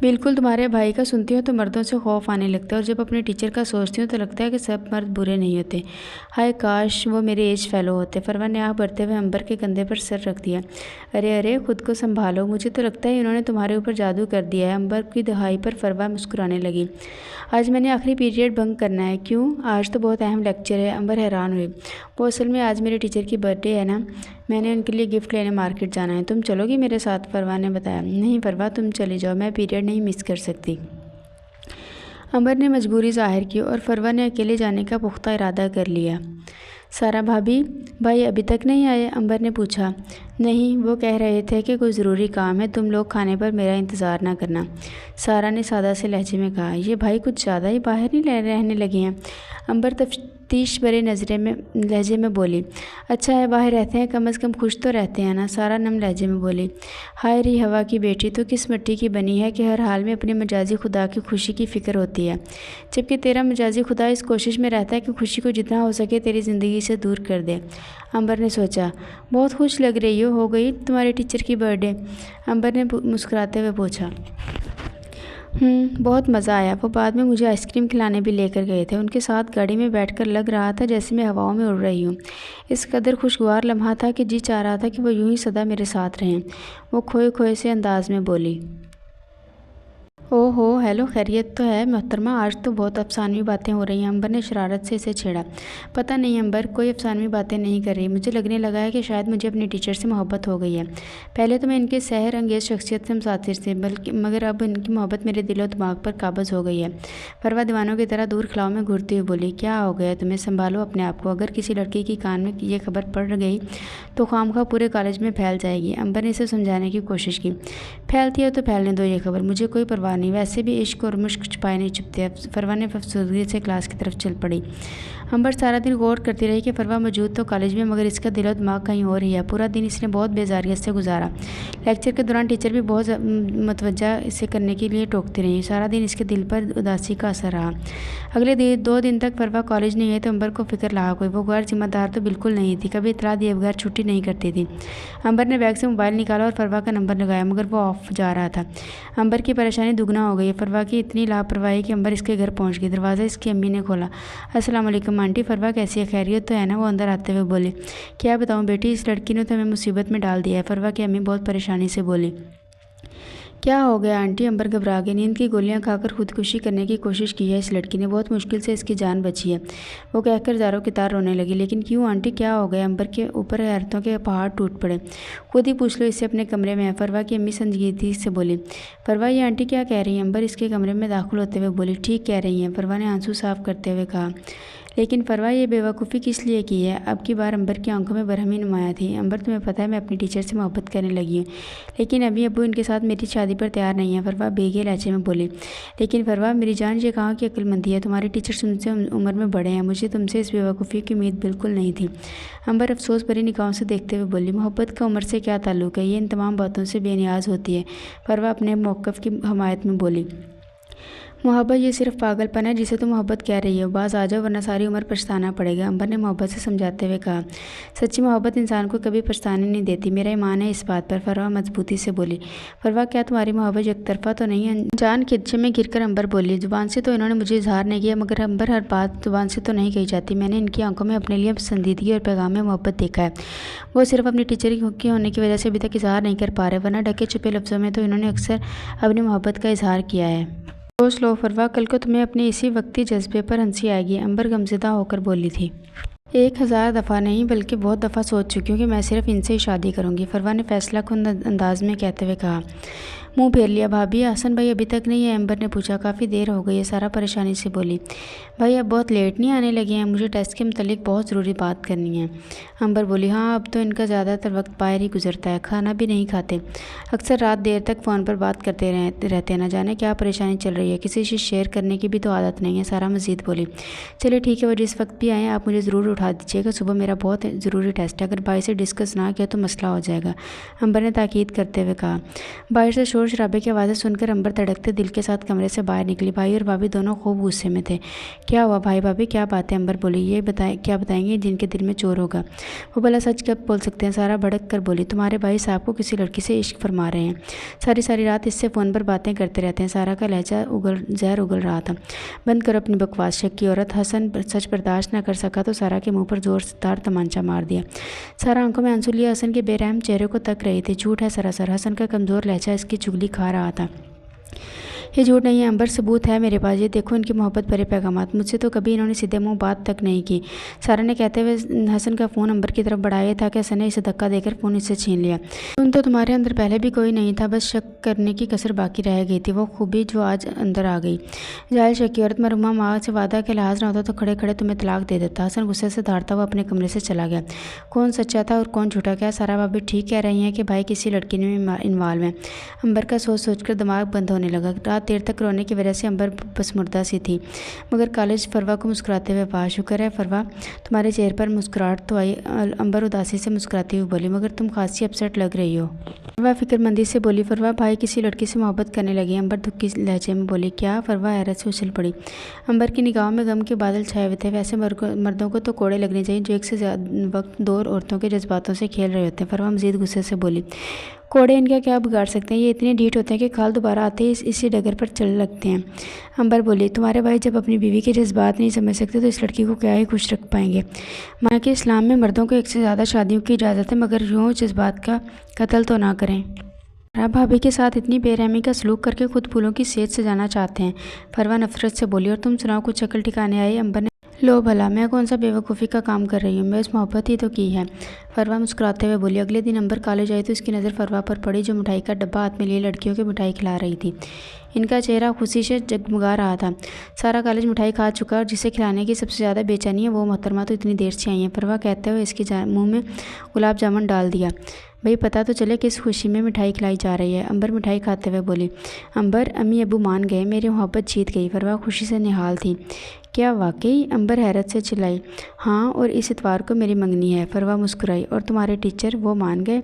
بالکل تمہارے بھائی کا سنتی ہوں تو مردوں سے خوف آنے لگتا ہے، اور جب اپنے ٹیچر کا سوچتی ہوں تو لگتا ہے کہ سب مرد برے نہیں ہوتے۔ ہائے کاش وہ میرے ایج فیلو ہوتے۔ فروا نے آہ بھرتے ہوئے امبر کے کندھے پر سر رکھ دیا۔ ارے خود کو سنبھالو، مجھے تو لگتا ہے انہوں نے تمہارے اوپر جادو کر دیا ہے۔ امبر کی دہائی پر فروا مسکرانے لگی۔ آج میں نے آخری پیریڈ بنک کرنا ہے۔ کیوں؟ آج تو بہت اہم لیکچر ہے۔ امبر حیران ہوئی۔ وہ اصل میں آج میرے ٹیچر کی برتھ ڈے ہے نا، میں نے ان کے لیے گفٹ لینے مارکیٹ جانا ہے۔ تم چلو گی میرے ساتھ؟ فروا نے بتایا۔ نہیں فروا، تم چلی جاؤ، میں پیریڈ نہیں مس کر سکتی۔ امبر نے مجبوری ظاہر کی اور فروا نے اکیلے جانے کا پختہ ارادہ کر لیا۔ سارا بھابھی، بھائی ابھی تک نہیں آئے؟ امبر نے پوچھا۔ نہیں، وہ کہہ رہے تھے کہ کوئی ضروری کام ہے، تم لوگ کھانے پر میرا انتظار نہ کرنا، سارا نے سادہ سے لہجے میں کہا۔ یہ بھائی کچھ زیادہ ہی باہر نہیں رہنے لگے ہیں، امبر تفتیش بھرے لہجے میں بولی۔ اچھا ہے باہر رہتے ہیں، کم از کم خوش تو رہتے ہیں نا، سارا نم لہجے میں بولی۔ ہائے ری ہوا کی بیٹی، تو کس مٹی کی بنی ہے کہ ہر حال میں اپنے مجازی خدا کی خوشی کی فکر ہوتی ہے، جبکہ تیرا مجازی خدا اس کوشش میں رہتا ہے کہ خوشی کو جتنا ہو سکے تیری زندگی سے دور کر دے۔ امبر نے سوچا، بہت خوش لگ رہی ہو گئی تمہارے ٹیچر کی برتھ ڈے؟ امبر نے مسکراتے ہوئے پوچھا۔ بہت مزہ آیا، وہ بعد میں مجھے آئس کریم کھلانے بھی لے کر گئے تھے، ان کے ساتھ گاڑی میں بیٹھ کر لگ رہا تھا جیسے میں ہواؤں میں اڑ رہی ہوں۔ اس قدر خوشگوار لمحہ تھا کہ جی چاہ رہا تھا کہ وہ یوں ہی سدا میرے ساتھ رہیں، وہ کھوئے کھوئے سے انداز میں بولی۔ او ہو، ہیلو، خیریت تو ہے محترمہ؟ آج تو بہت افسانوی باتیں ہو رہی ہیں۔ امبر نے شرارت سے اسے چھیڑا۔ پتہ نہیں امبر، کوئی افسانوی باتیں نہیں کر رہی، مجھے لگنے لگا ہے کہ شاید مجھے اپنے ٹیچر سے محبت ہو گئی ہے۔ پہلے تو میں ان کے سحر انگیز شخصیت سے متاثر تھی، مگر اب ان کی محبت میرے دل و دماغ پر قابض ہو گئی ہے۔ فروا دیوانوں کی طرح دور خلاؤں میں گھورتی ہوئی بولی۔ کیا ہو گیا تمہیں؟ سنبھالو اپنے آپ کو، اگر کسی لڑکی کی کان میں یہ خبر پڑ گئی تو خواہ پورے کالج میں پھیل جائے گی۔ امبر نے اسے سمجھانے کی کوشش کی۔ پھیلتی ہے تو پھیلنے دو یہ خبر، مجھے کوئی پرواہ نہیں، ویسے بھی عشق اور مشق چھپائے نہیں چھپتے۔ فروا نے افسردگی سے کلاس کی طرف چل پڑی۔ امبر سارا دن غور کرتی رہی کہ فروا موجود تو کالج میں، مگر اس کا دل و دماغ کہیں اور ہی ہے۔ پورا دن اس نے بہت بیزاریت سے گزارا۔ لیکچر کے دوران ٹیچر بھی بہت متوجہ اسے کرنے کے لیے ٹوکتی رہی۔ سارا دن اس کے دل پر اداسی کا اثر رہا۔ اگلے 2 دن تک فروا کالج نہیں آئی تو امبر کو فکر لاحق ہوئی۔ وہ غیر ذمہ دار تو بالکل نہیں تھی، کبھی اطلاع دیے بغیر چھٹی نہیں کرتی تھی۔ امبر نے بیگ سے موبائل نکالا اور فروا کا نمبر لگایا، مگر وہ آف جا رہا تھا۔ امبر کی پریشانی دگنا ہو گئی۔ فروا کی اتنی لاپرواہی کہ امبر اس کے گھر پہنچ گئی۔ دروازہ اس کی امی نے کھولا۔ السلام علیکم آنٹی، فروا کیسی ہے؟ خیریت تو ہے نا؟ وہ اندر آتے ہوئے بولی۔ کیا بتاؤں بیٹی، اس لڑکی نے تو ہمیں مصیبت میں ڈال دیا ہے، فروا کی امی بہت پریشانی سے بولی۔ کیا ہو گیا آنٹی؟ امبر گھبرا گئی۔ نیند کی گولیاں کھا کر خودکشی کرنے کی کوشش کی ہے اس لڑکی نے، بہت مشکل سے اس کی جان بچی ہے، وہ کہہ کر زاروں کی طرح رونے لگی۔ لیکن کیوں آنٹی، کیا ہو گیا؟ امبر کے اوپر حیرتوں کے پہاڑ ٹوٹ پڑے۔ خود ہی پوچھ لو اس سے، اپنے کمرے میں ہے، فروا کی امی سنجیدگی سے بولی۔ فروا، یہ آنٹی کیا کہہ رہی ہیں؟ امبر اس کے کمرے میں داخل ہوتے ہوئے بولی۔ ٹھیک کہہ رہی ہیں، فروا نے آنسو صاف کرتے ہوئے کہا۔ لیکن فروا، یہ بے وقوفی کس لیے کی ہے؟ اب کی بار امبر کی آنکھوں میں برہمی نمایاں تھی۔ امبر، تمہیں پتہ ہے میں اپنی ٹیچر سے محبت کرنے لگی ہوں، لیکن امی ابو ان کے ساتھ میری شادی پر تیار نہیں ہیں، فروا بھیگے لہجے میں بولی۔ لیکن فروا میری جان، یہ کہاں کی عقل مندی ہے، تمہارے ٹیچر تم سے عمر میں بڑے ہیں، مجھے تم سے اس بے وقوفی کی امید بالکل نہیں تھی۔ امبر افسوس بھری نگاہوں سے دیکھتے ہوئے بولی۔ محبت کا عمر سے کیا تعلق ہے؟ یہ ان تمام باتوں سے بے نیاز ہوتی ہے، فروا اپنے موقف کی حمایت میں بولی۔ محبت یہ صرف پاگل پن ہے جسے تم محبت کہہ رہی ہو، باز آ جاؤ ورنہ ساری عمر پچھتانا پڑے گا، امبر نے محبت سے سمجھاتے ہوئے کہا۔ سچی محبت انسان کو کبھی پچھتانے نہیں دیتی، میرا ایمان ہے اس بات پر، فروا مضبوطی سے بولی۔ فروا، کیا تمہاری محبت یک طرفہ تو نہیں ہے؟ جان خدشے میں گر کر امبر بولی۔ زبان سے تو انہوں نے مجھے اظہار نہیں کیا، مگر امبر ہر بات زبان سے تو نہیں کہی جاتی، میں نے ان کی آنکھوں میں اپنے لیے پسندیدگی اور پیغام محبت دیکھا ہے، وہ صرف اپنی ٹیچر کے ہونے کی وجہ سے ابھی تک اظہار نہیں کر پا رہے، ورنہ ڈھکے چھپے لفظوں میں تو انہوں نے اکثر اپنی محبت کا اظہار کیا ہے۔ سوچ لو فروا، کل کو تمہیں اپنے اسی وقتی جذبے پر ہنسی آئے گی، امبر غمزدہ ہو کر بولی تھی۔ 1000 دفعہ نہیں بلکہ بہت دفعہ سوچ چکی ہوں کہ میں صرف ان سے ہی شادی کروں گی، فروا نے فیصلہ کن انداز میں کہتے ہوئے کہا۔ منہ پھیر لیا بھابھی، احسن بھائی ابھی تک نہیں ہے؟ امبر نے پوچھا۔ کافی دیر ہو گئی ہے، سارا پریشانی سے بولی۔ بھائی اب بہت لیٹ نہیں آنے لگے ہیں؟ مجھے ٹیسٹ کے متعلق بہت ضروری بات کرنی ہے، امبر بولی۔ ہاں اب تو ان کا زیادہ تر وقت باہر ہی گزرتا ہے، کھانا بھی نہیں کھاتے، اکثر رات دیر تک فون پر بات کرتے رہتے ہیں، نہ جانے کیا پریشانی چل رہی ہے، کسی سے شیئر کرنے کی بھی تو عادت نہیں ہے، سارا مزید بولی۔ چلے ٹھیک ہے، وہ جس وقت بھی آئیں آپ مجھے ضرور اٹھا دیجیے گا، صبح میرا بہت ضروری ٹیسٹ ہے، اگر بھائی سے ڈسکس نہ کیا تو مسئلہ ہو جائے گا، امبر نے تاکید کرتے ہوئے کہا۔ باہر سے شور شور شرابے کی آوازیں سن کر امبر تڑکتے دل کے ساتھ کمرے سے باہر نکلی۔ بھائی اور بھابھی دونوں خوب غصے میں تھے۔ کیا ہوا بھائی بھابھی، کیا بات ہے؟ امبر بولی، یہ کیا بتائیں گے جن کے دل میں چور ہوگا؟ وہ بھلا سچ کب بول سکتے ہیں؟ سارا بھڑک کر بولی، تمہارے بھائی صاحب کو کسی لڑکی سے عشق فرما رہے ہیں، ساری رات اس سے فون پر باتیں کرتے رہتے ہیں۔ سارا کا لہجہ زہر اگل رہا تھا۔ بند کرو اپنی بکواس، شک کی عورت۔ حسن سچ برداشت نہ کر سکا تو سارا کے منہ پر زوردار تمانچہ مار دیا۔ سارا آنکھوں میں آنسو لیے حسن کے بے رحم چہرے کو تک رہی تھی۔ جھوٹ ہے سراسر، حسن کا کمزور لہجہ اس کی چگلی کھا رہا تھا۔ یہ جھوٹ نہیں ہے امبر، ثبوت ہے میرے پاس، یہ دیکھو ان کے محبت بھرے پیغامات، مجھ سے تو کبھی انہوں نے سیدھے منہ بات تک نہیں کی۔ سارا نے کہتے ہوئے حسن کا فون امبر کی طرف بڑھایا تھا کہ حسن نے اسے دھکا دے کر فون اس سے چھین لیا۔ تمہارے اندر پہلے بھی کوئی نہیں تھا، بس شک کرنے کی کسر باقی رہ گئی تھی، وہ خوبی جو آج اندر آ گئی۔ جاہل شکی عورت، مرحومہ ماں سے وعدہ کے لحاظ نہ ہوتا تو کھڑے کھڑے تمہیں طلاق دے دیتا۔ حسن غصے سے دھاڑتا ہوا اپنے کمرے سے چلا گیا۔ کون سچا تھا اور کون جھوٹا؟ کیا سارا بھابھی ٹھیک کہہ رہی ہیں کہ بھائی کسی لڑکی میں انوالو ہے؟ امبر کا سوچ کر دماغ بند ہونے لگا۔ رات دیر تک رونے کی وجہ سے امبر پسمردہ سی تھی، مگر کالج فروا کو مسکراتے ہوئے کہا، شکر ہے فروا تمہارے چہرے پر مسکراہٹ تو آئی۔ امبر اداسی سے مسکراتی ہوئی بولی، مگر تم خاصی اپسیٹ لگ رہی ہو۔ فروا فکر مندی سے بولی، فروا بھائی کسی لڑکی سے محبت کرنے لگی۔ امبر دکھی لہجے میں بولی، کیا؟ فروا حیرت سے اچھل پڑی۔ امبر کی نگاہوں میں غم کے بادل چھائے ہوئے تھے۔ ویسے مردوں کو تو کوڑے لگنے چاہیے جو ایک سے زیادہ وقت دو عورتوں کے جذباتوں سے کھیل رہے ہوتے ہیں۔ فروا مزید غصے سے بولی، کوڑے ان کا کیا بگاڑ سکتے ہیں؟ یہ اتنے ڈھیٹ ہوتے ہیں کہ کھال دوبارہ آتے ہی اسی ڈگر پر چل لگتے ہیں۔ امبر بولی، تمہارے بھائی جب اپنی بیوی کے جذبات نہیں سمجھ سکتے تو اس لڑکی کو کیا ہی خوش رکھ پائیں گے؟ ماں کے اسلام میں مردوں کو ایک سے زیادہ شادیوں کی اجازت ہے، مگر یوں جذبات کا قتل تو نہ کریں۔ بھابھی کے ساتھ اتنی بے رحمی کا سلوک کر کے خود پھولوں کی صحت سجانا چاہتے ہیں۔ فروا نفرت سے بولی، اور تم سناؤ کچھ عقل ٹھکانے آئی؟ امبر نے لو بھلا، میں کون سا بے وقوفی کا کام کر رہی ہوں، میں اس محبت ہی تو کی ہے۔ فروا مسکراتے ہوئے بولی۔ اگلے دن امبر کالج آئی تو اس کی نظر فروا پر پڑی جو مٹھائی کا ڈبہ ہاتھ میں لیے لڑکیوں کی مٹھائی کھلا رہی تھی۔ ان کا چہرہ خوشی سے جگمگا رہا تھا۔ سارا کالج مٹھائی کھا چکا اور جسے کھلانے کی سب سے زیادہ بے چینی ہے وہ محترمہ تو اتنی دیر سے آئی ہیں۔ فروا کہتے ہوئے اس کے منہ میں گلاب جامن ڈال دیا، بھئی پتہ تو چلے کس خوشی میں مٹھائی کھلائی جا رہی ہے۔ امبر مٹھائی کھاتے ہوئے بولی، امبر امی ابو مان گئے، میری محبت جیت گئی۔ فروا خوشی سے نہال تھی۔ کیا واقعی؟ امبر حیرت سے چلائی۔ ہاں، اور اس اتوار کو میری منگنی ہے۔ فروا مسکرائی۔ اور تمہارے ٹیچر وہ مان گئے؟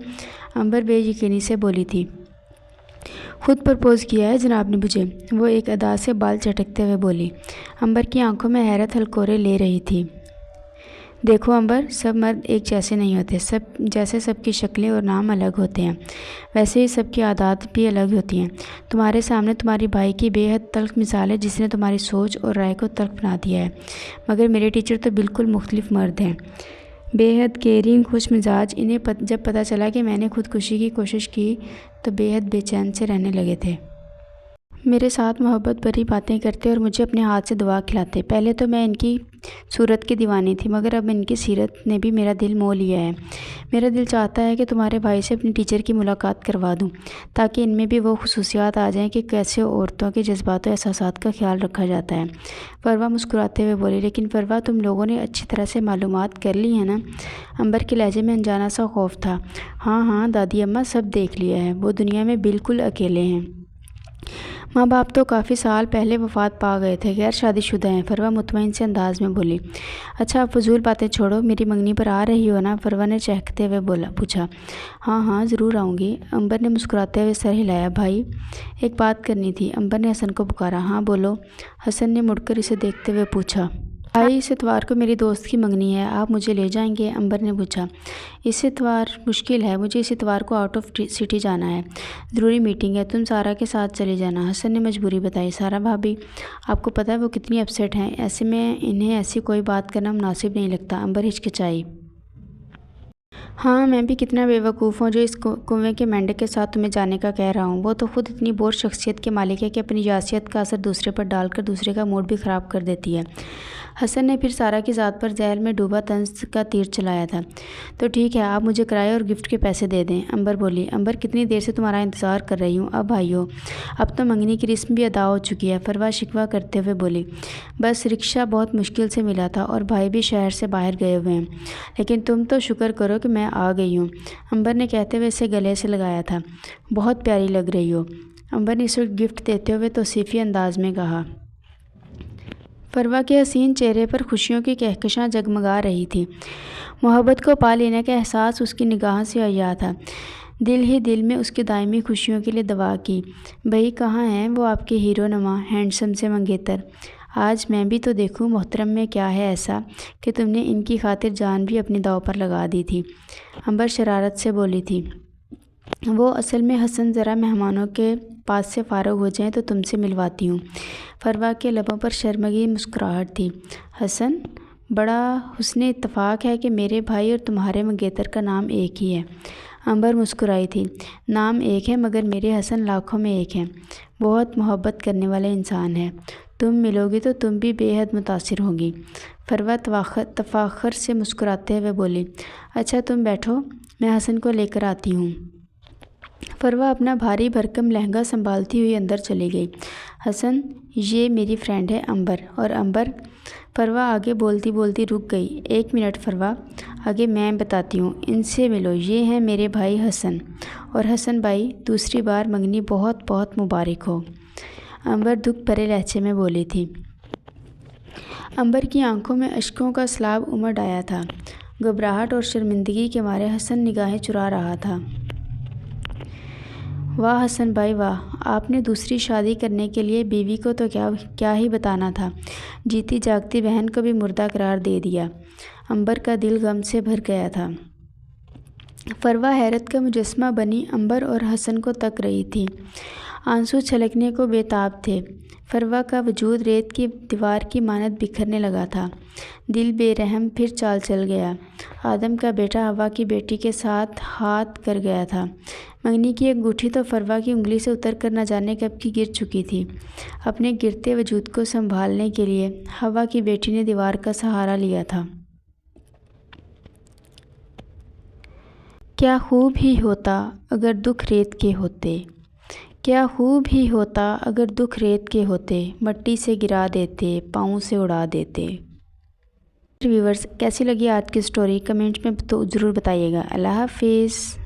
امبر بے یقینی سے بولی تھی۔ خود پرپوز کیا ہے جناب نے مجھے، وہ ایک ادا سے بال چٹکتے ہوئے بولی۔ امبر کی آنکھوں میں حیرت ہلکورے لے رہی تھی۔ دیکھو امبر، سب مرد ایک جیسے نہیں ہوتے، جیسے سب کی شکلیں اور نام الگ ہوتے ہیں ویسے ہی سب کی عادات بھی الگ ہوتی ہیں۔ تمہارے سامنے تمہاری بھائی کی بے حد تلخ مثال ہے جس نے تمہاری سوچ اور رائے کو تلخ بنا دیا ہے، مگر میرے ٹیچر تو بالکل مختلف مرد ہیں، بے حد کیئرنگ، خوش مزاج۔ انہیں جب پتہ چلا کہ میں نے خودکشی کی کوشش کی تو بے حد بے چین سے رہنے لگے تھے۔ میرے ساتھ محبت بھری باتیں کرتے اور مجھے اپنے ہاتھ سے دعا کھلاتے۔ پہلے تو میں ان کی صورت کی دیوانی تھی، مگر اب ان کی سیرت نے بھی میرا دل مو لیا ہے۔ میرا دل چاہتا ہے کہ تمہارے بھائی سے اپنی ٹیچر کی ملاقات کروا دوں تاکہ ان میں بھی وہ خصوصیات آ جائیں کہ کیسے عورتوں کے جذبات و احساسات کا خیال رکھا جاتا ہے۔ فروا مسکراتے ہوئے بولی، لیکن فروا تم لوگوں نے اچھی طرح سے معلومات کر لی ہیں نا؟ امبر کے لہجے میں انجانا سا خوف تھا۔ ہاں دادی اماں، سب دیکھ لیا ہے، وہ دنیا میں بالکل اکیلے ہیں، ماں باپ تو کافی سال پہلے وفات پا گئے تھے، غیر شادی شدہ ہیں۔ فروا مطمئن سے انداز میں بولی۔ اچھا اب فضول باتیں چھوڑو، میری منگنی پر آ رہی ہو نا؟ فروا نے چہکتے ہوئے پوچھا۔ ہاں ضرور آؤں گی، امبر نے مسکراتے ہوئے سر ہلایا۔ بھائی ایک بات کرنی تھی، امبر نے حسن کو پکارا۔ ہاں بولو، حسن نے مڑ کر اسے دیکھتے ہوئے پوچھا۔ بھائی اس اتوار کو میری دوست کی منگنی ہے، آپ مجھے لے جائیں گے؟ امبر نے پوچھا۔ اس اتوار مشکل ہے، مجھے اس اتوار کو آؤٹ آف سٹی جانا ہے، ضروری میٹنگ ہے، تم سارا کے ساتھ چلے جانا، حسن نے مجبوری بتائی۔ سارا بھابھی، آپ کو پتہ ہے وہ کتنی اپسیٹ ہیں، ایسے میں انہیں ایسی کوئی بات کرنا مناسب نہیں لگتا۔ امبر ہچکچائی۔ ہاں میں بھی کتنا بے وقوف ہوں جو اس کنویں کے مینڈک کے ساتھ تمہیں جانے کا کہہ رہا ہوں، وہ تو خود اتنی بور شخصیت کے مالک ہے کہ اپنی یاسیت کا اثر دوسرے پر ڈال کر دوسرے کا موڈ بھی خراب کر دیتی ہے۔ حسن نے پھر سارا کی ذات پر ذیل میں ڈوبا طنز کا تیر چلایا تھا۔ تو ٹھیک ہے، آپ مجھے کرایہ اور گفٹ کے پیسے دے دیں، امبر بولی۔ امبر کتنی دیر سے تمہارا انتظار کر رہی ہوں، اب بھائیو اب تو منگنی کی رسم بھی ادا ہو چکی ہے، فروا شکوہ کرتے ہوئے بولی۔ بس رکشہ بہت مشکل سے ملا تھا اور بھائی بھی شہر سے باہر گئے ہوئے ہیں، لیکن تم تو شکر کرو کہ میں آ گئی ہوں، امبر نے کہتے ہوئے اسے گلے سے لگایا تھا۔ بہت پیاری لگ رہی ہو، امبر نے اسے گفٹ دیتے ہوئے توصیفی انداز میں کہا۔ فروا کے حسین چہرے پر خوشیوں کی کہکشاں جگمگا رہی تھی۔ محبت کو پا لینے کا احساس اس کی نگاہوں سے عیاں تھا۔ دل ہی دل میں اس کی دائمی خوشیوں کے لیے دعا کی۔ بھائی کہاں ہیں وہ آپ کے ہیرو نما ہینڈسم سے منگیتر؟ آج میں بھی تو دیکھوں محترم میں کیا ہے ایسا کہ تم نے ان کی خاطر جان بھی اپنی داؤ پر لگا دی تھی۔ امبر شرارت سے بولی تھی۔ وہ اصل میں حسن ذرا مہمانوں کے پاس سے فارغ ہو جائیں تو تم سے ملواتی ہوں۔ فروا کے لبوں پر شرمگی مسکراہٹ تھی۔ حسن، بڑا حسن اتفاق ہے کہ میرے بھائی اور تمہارے منگیتر کا نام ایک ہی ہے۔ امبر مسکرائی تھی۔ نام ایک ہے مگر میرے حسن لاکھوں میں ایک ہیں۔ بہت محبت کرنے والے انسان ہے۔ تم ملو گی تو تم بھی بے حد متاثر ہوگی۔ فروا تفاخر سے مسکراتے ہوئے بولی۔ اچھا تم بیٹھو، میں حسن کو لے کر آتی ہوں۔ فروا اپنا بھاری بھرکم لہنگا سنبھالتی ہوئی اندر چلی گئی۔ حسن، یہ میری فرینڈ ہے امبر، اور امبر۔ فروا آگے بولتی بولتی رک گئی۔ ایک منٹ فروا، آگے میں بتاتی ہوں، ان سے ملو، یہ ہیں میرے بھائی حسن۔ اور حسن بھائی، دوسری بار منگنی بہت بہت مبارک ہو، امبر دکھ بھرے لہجے میں بولی تھی۔ امبر کی آنکھوں میں اشکوں کا سیلاب امڈ آیا تھا۔ گھبراہٹ اور شرمندگی کے مارے حسن نگاہیں چرا رہا تھا۔ واہ حسن بھائی واہ، آپ نے دوسری شادی کرنے کے لیے بیوی کو تو کیا ہی بتانا تھا، جیتی جاگتی بہن کو بھی مردہ قرار دے دیا۔ امبر کا دل غم سے بھر گیا تھا۔ فروا حیرت کا مجسمہ بنی امبر اور حسن کو تک رہی تھی۔ آنسو چھلکنے کو بے تاب تھے۔ فروا کا وجود ریت کی دیوار کی مانند بکھرنے لگا تھا۔ دل بے رحم پھر چال چل گیا۔ آدم کا بیٹا ہوا کی بیٹی کے ساتھ ہاتھ کر گیا تھا۔ منگنی کی ایک انگوٹھی تو فروا کی انگلی سے اتر کر نہ جانے کب کی گر چکی تھی۔ اپنے گرتے وجود کو سنبھالنے کے لیے ہوا کی بیٹی نے دیوار کا سہارا لیا تھا۔ کیا خوب ہی ہوتا اگر دکھ ریت کے ہوتے، کیا خوب ہی ہوتا اگر دکھ ریت کے ہوتے، مٹی سے گرا دیتے، پاؤں سے اڑا دیتے۔ ویورز، کیسی لگی آج کی سٹوری؟ کمنٹ میں تو ضرور بتائیے گا۔ اللہ حافظ۔